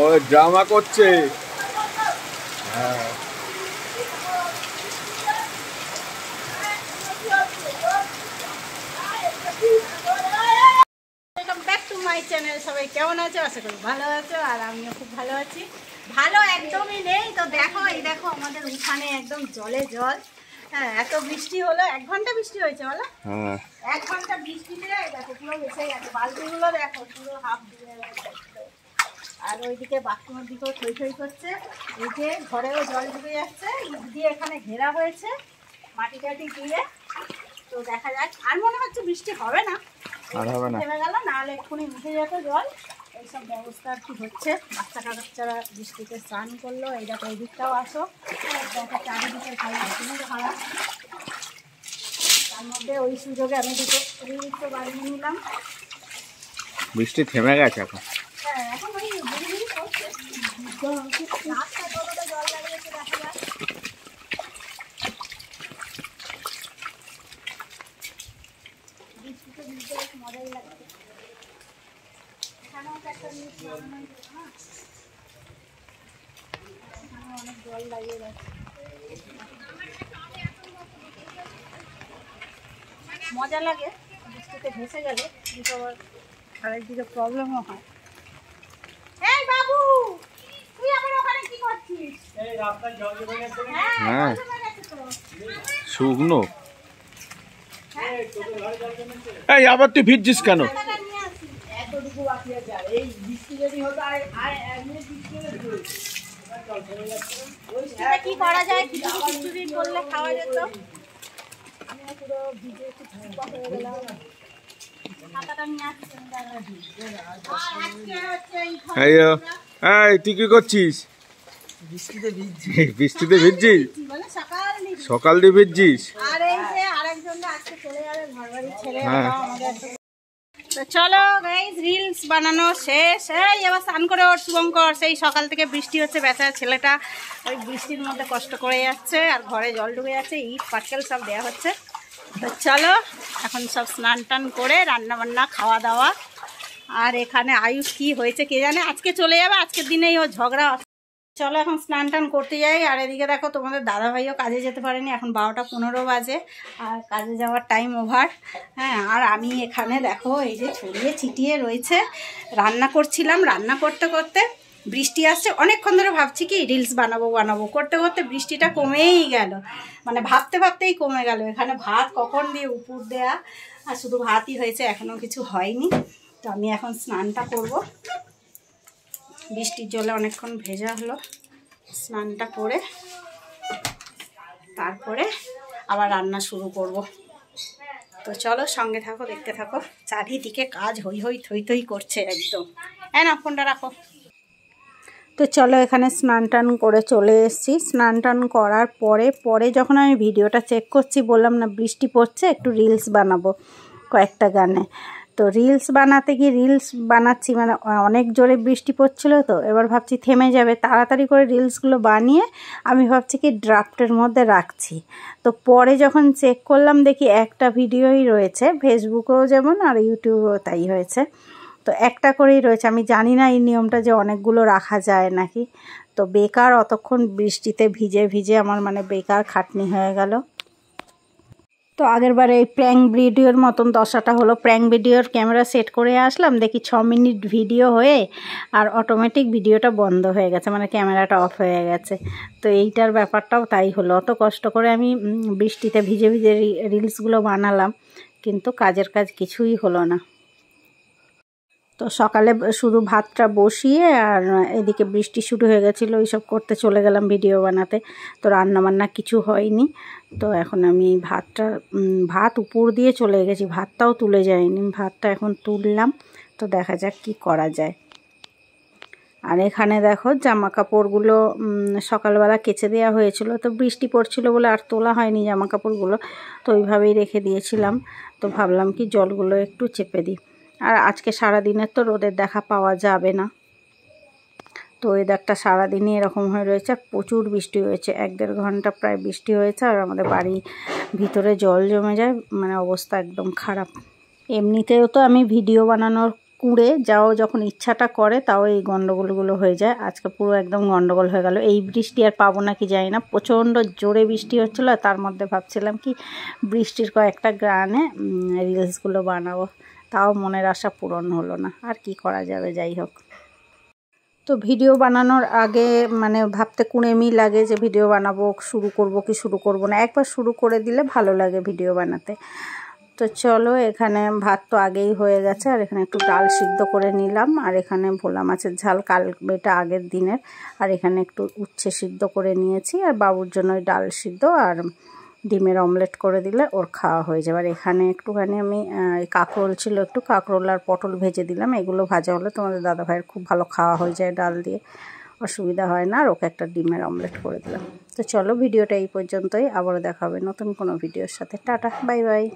ও drama করছে। হ্যাঁ channel সবাই কেমন আছো? আশা করি ভালো আছো, আর আমিও খুব ভালো আছি। ভালো একদমই নেই তো দেখো, এই দেখো আমাদের উঠানে একদম জলে জল। হ্যাঁ, এত বৃষ্টি হলো, 1 ঘন্টা বৃষ্টি হয়েছে বলো। 1 ঘন্টা বৃষ্টিতে দেখো পুরো ভেসে গেছে, বালতিগুলো দেখো পুরো হাফ ডুবে গেছে। আর ওইদিকে বাথরুমের দিকেও থই থই করছে, এই যে ঘরেও জল ঢুকে যাচ্ছে, ইট দিয়ে এখানে ঘেরা হয়েছে মাটি টাটি দিয়ে। তো দেখা যাক, আর মনে হচ্ছে বৃষ্টি হবে না, থেমে গেল, নাহলে এক্ষুনি উঠে যেত জল। এইসব ব্যবস্থা আর কি হচ্ছে। বাচ্চারা বৃষ্টিতে স্নান করলো। এই দেখো এই দিকটাও আসো, দেখো চারিদিকে খারাপ। তার মধ্যে ওই সুযোগে আমি দুটো রিলস তো বানিয়ে নিলাম। বৃষ্টি থেমে গেছে এখন। হ্যাঁ, এখন ওই করছে রাস্তায় কতটা জল লাগিয়েছে দেখা যাক। বৃষ্টিতে ভিজতে বেশ মজাই লাগছে। এখানেও একটা জিনিস বানানো হয়েছে না, এখানে অনেক জল লাগিয়ে যাচ্ছে। মজা লাগে বৃষ্টিতে ভেসে গেলে, কিন্তু আবার আরেকদিকে প্রবলেমও হয়। এই বাবু, তুই আবার ওখানে কি করছিস? এই রাস্তায় জল জমে গেছে। হ্যাঁ, শুকনো। এই আবার তুই ভিজছিস কেন? এতটুকু বাকি আছে, এই বৃষ্টি যদি হতো আর 1 মিনিট বৃষ্টি হলে কি করা যায়, খিচুড়ি করলে খাওয়া যেত। আমি পুরো ভিজে একটু ঠান্ডা হয়ে গেলাম। তুই কি করছিস? বৃষ্টিতে ভিজছিস? সকাল দিয়ে ভিজছিস? তো চলো গাইস, রিলস বানানো শেষ। এই এবার স্নান করে ওর শুভঙ্কর, সেই সকাল থেকে বৃষ্টি হচ্ছে, বেচারা ছেলেটা ওই বৃষ্টির মধ্যে কষ্ট করে যাচ্ছে, আর ঘরে জল ঢুকে যাচ্ছে, ইট পাটকেল সব দেওয়া হচ্ছে। তো চলো এখন সব স্নান টান করে রান্না বান্না খাওয়া দাওয়া। আর এখানে আয়ুষ কি হয়েছে কে জানে, আজকে চলে যাবে, আজকের দিনেই ও ঝগড়া। চলো এখন স্নান টান করতে যাই। আর এদিকে দেখো তোমাদের দাদাভাইও কাজে যেতে পারেনি, এখন 12টা 15 বাজে, আর কাজে যাওয়ার টাইম ওভার। হ্যাঁ, আর আমি এখানে দেখো এই যে ছড়িয়ে ছিটিয়ে রয়েছে, রান্না করছিলাম। রান্না করতে করতে বৃষ্টি আসছে, অনেকক্ষণ ধরে ভাবছি কি রিলস বানাবো করতে করতে বৃষ্টিটা কমেই গেল, মানে ভাবতেই কমে গেল। এখানে ভাত কখন দিয়ে উপর দেয়া, আর শুধু ভাতই হয়েছে, এখনও কিছু হয়নি। তো আমি এখন স্নানটা করব, বৃষ্টির জলে অনেকক্ষণ ভেজা হলো, স্নানটা করে তারপরে আবার রান্না শুরু করব। তো চলো সঙ্গে থাকো, দেখতে থাকো। চারিদিকে কাজ হই থই করছে একদম। না ফোনটা রাখো। তো চলো এখানে স্নান টান করে চলে এসেছি। স্নান টান করার পরে যখন আমি ভিডিওটা চেক করছি, বললাম না বৃষ্টি পড়ছে, একটু রিলস বানাবো কয়েকটা গানে। তো রিলস বানাতে গিয়ে রিলস বানাচ্ছি, মানে অনেক জোরে বৃষ্টি পড়ছিল, তো এবার ভাবছি থেমে যাবে, তাড়াতাড়ি করে রিলসগুলো বানিয়ে আমি ভাবছি কি ড্রাফটের মধ্যে রাখছি। তো পরে যখন চেক করলাম দেখি একটা ভিডিওই রয়েছে, ফেসবুকেও যেমন আর ইউটিউবেও তাই হয়েছে। তো একটা করেই রয়েছে। আমি জানি না এই নিয়মটা যে অনেকগুলো রাখা যায় নাকি। তো বেকার অতক্ষণ বৃষ্টিতে ভিজে আমার মানে বেকার খাটনি হয়ে গেল। তো আগেরবারে এই প্র্যাঙ্ক ভিডিওর মতন দশাটা হলো। প্র্যাঙ্ক ভিডিওর ক্যামেরা সেট করে আসলাম, দেখি 6 মিনিট ভিডিও হয়ে আর অটোমেটিক ভিডিওটা বন্ধ হয়ে গেছে, মানে ক্যামেরাটা অফ হয়ে গেছে। তো এইটার ব্যাপারটাও তাই হলো। অত কষ্ট করে আমি বৃষ্টিতে ভিজে রিলসগুলো বানালাম, কিন্তু কাজের কাজ কিছুই হলো না। তো সকালে শুধু ভাতটা বসিয়ে আর এদিকে বৃষ্টি শুরু হয়ে গেছিলো, এইসব করতে চলে গেলাম ভিডিও বানাতে। তো রান্নাবান্না কিছু হয়নি। তো এখন আমি ভাত উপর দিয়ে চলে গেছি, ভাতটাও তুলে যায়নি, ভাতটা এখন তুললাম। তো দেখা যাক কি করা যায়। আর এখানে দেখো জামা কাপড়গুলো সকালবেলা কেচে দেওয়া হয়েছিল, তো বৃষ্টি পড়ছিল বলে আর তোলা হয়নি জামা কাপড়গুলো, তো ওইভাবেই রেখে দিয়েছিলাম। তো ভাবলাম কি জলগুলো একটু চেপে দিই। আর আজকে সারাদিনের তো রোদের দেখা পাওয়া যাবে না। তো ওয়েদারটা সারাদিনই এরকম হয়ে রয়েছে, আর প্রচুর বৃষ্টি হয়েছে, 1-1.5 ঘন্টা প্রায় বৃষ্টি হয়েছে। আর আমাদের বাড়ি ভিতরে জল জমে যায়, মানে অবস্থা একদম খারাপ। এমনিতেও তো আমি ভিডিও বানানোর কুঁড়ে যাও যখন ইচ্ছাটা করে তাও এই গন্ডগোলগুলো হয়ে যায়। আজকে পুরো একদম গন্ডগোল হয়ে গেল। এই বৃষ্টি আর পাবো না কি জানি না, প্রচণ্ড জোরে বৃষ্টি হচ্ছিলো। তার মধ্যে ভাবছিলাম কি বৃষ্টির কয়েকটা গানে রিলসগুলো বানাবো, তাও মনের আশা পূরণ হলো না। আর কি করা যাবে, যাই হোক। তো ভিডিও বানানোর আগে মানে ভাবতে কুড়েমি লাগে যে ভিডিও বানাবো, শুরু করব কি শুরু করব না। একবার শুরু করে দিলে ভালো লাগে ভিডিও বানাতে। তো চলো, এখানে ভাত তো আগেই হয়ে গেছে, আর এখানে একটু ডাল সিদ্ধ করে নিলাম। আর এখানে ভোলা মাছের ঝাল, কাল এটা আগের দিনের। আর এখানে একটু উচ্ছে সিদ্ধ করে নিয়েছি, আর বাবুর জন্য ওই ডাল সিদ্ধ আর ডিমের অমলেট করে দিলে ওর খাওয়া হয়ে যাবে। আর এখানে একটুখানি আমি কাঁকরোল ছিল, একটু কাঁকরোল আর পটল ভেজে দিলাম। এগুলো ভাজা হলে তোমাদের দাদাভাইয়ের খুব ভালো খাওয়া হয়ে যায়, ডাল দিয়ে অসুবিধা হয় না। আর ওকে একটা ডিমের অমলেট করে দিলাম। তো চলো, ভিডিওটা এই পর্যন্তই। আবারও দেখা হবে নতুন কোনো ভিডিওর সাথে। Tata, bye bye.